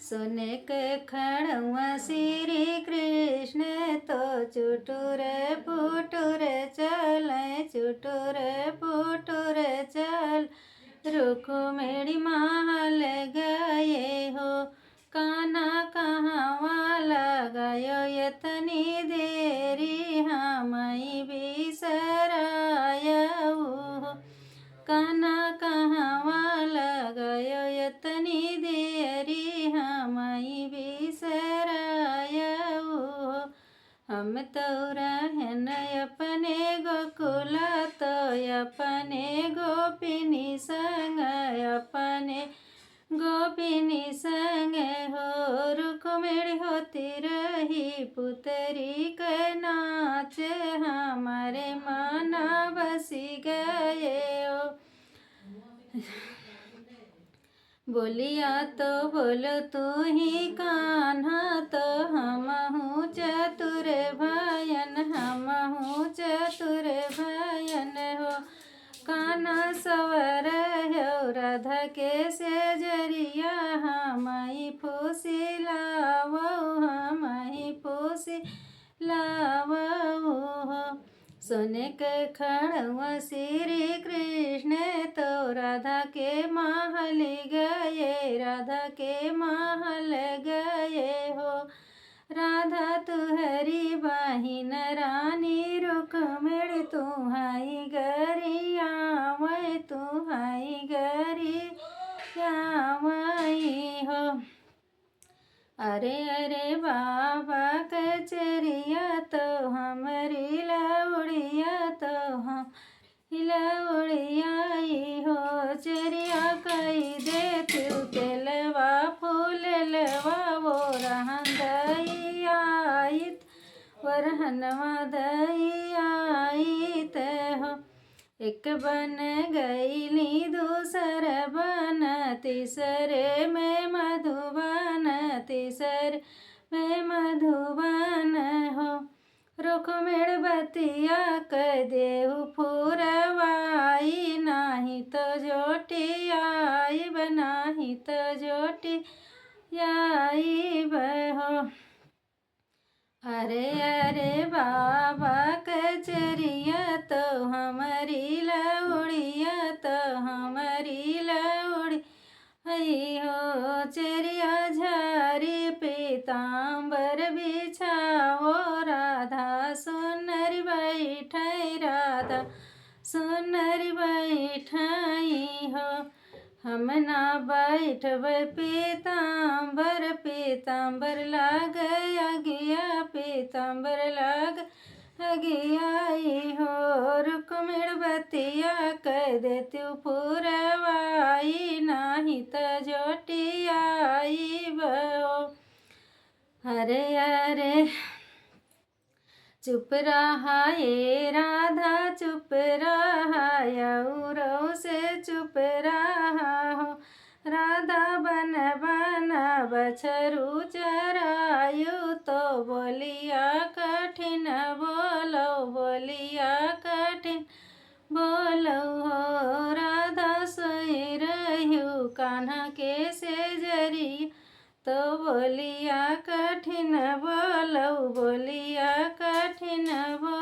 सोने के खड़ुआ श्री कृष्ण तो चुटुर पुटुर चले चुटुर पुटुर चल रुक्मिणी महल गए हो कान्हा कहाँ लगायो यतनी देरी हमई बिसरायऊ हो कान्हा कहाँ लगायो यतनी देरी हमई बिसरायऊ हो हम तो रहन अपने गोकुला तो अपने गोपिनी संग अपने गोपिनी संग हो रुक्मिणी होती रही पुतरी के नाच हमारे मन बसी गए हो बोलिया तो बोलो तू ही कान्हा तो हम हूँ चतुर भयन हम हूँ चतुर भयन हो कान्हा सवर हो राधा के से जरिया हमई फूसी लावो हमई फूसी लावो हो सोने के खड़ुआ श्री कृष्ण तो राधा के महल गए राधा के महल गए हो राधा तुहरी बहिन रानी रुक्मिणी तुम्हारी गरिया मैं तुम्हारी गरिया मैं हो अरे अरे बाबा कचरिया तो हमारी लौड़िया तो हम लौड़ियाई हो चरिया कई दे तू तेलवा फूलवा वो रहन दई आइत वरहनवा दई आइत हो एक बन गईली दूसर बन तीसरे में मधुबन तीसर में मधुबन हो रुक्मिणी बतिया कह देहु फुरवाई नाही तो जोटी आई बनाही तो जोटी आई बहो अरे अरे बाबा कचरिया तो हमारी लौड़िया तो हमारी लौड़ी हई हो चरिया झारी पीताम्बर बिछाओ राधा सुनरी बैठाई राधा सुनरी बैठाई हो हम ना बैठब पीताम्बर पीताम्बर लाग अगिया पीताम्बर लाग अगियाई हो रुक्मिणी बतिया कह देती पुरवाई नाही तो जोटी आई बो अरे अरे चुप रहा ये राधा चुप रहा यौरव से चुप रहा हो राधा बन बन बछरू चरायु तो बोलिया कठिन बोलो बोलिया कठिन बोलो हो राधा सोई रहू कान्हा के से जरी तो बोलिया कठिन बोलो बोलिया कठिन बोलो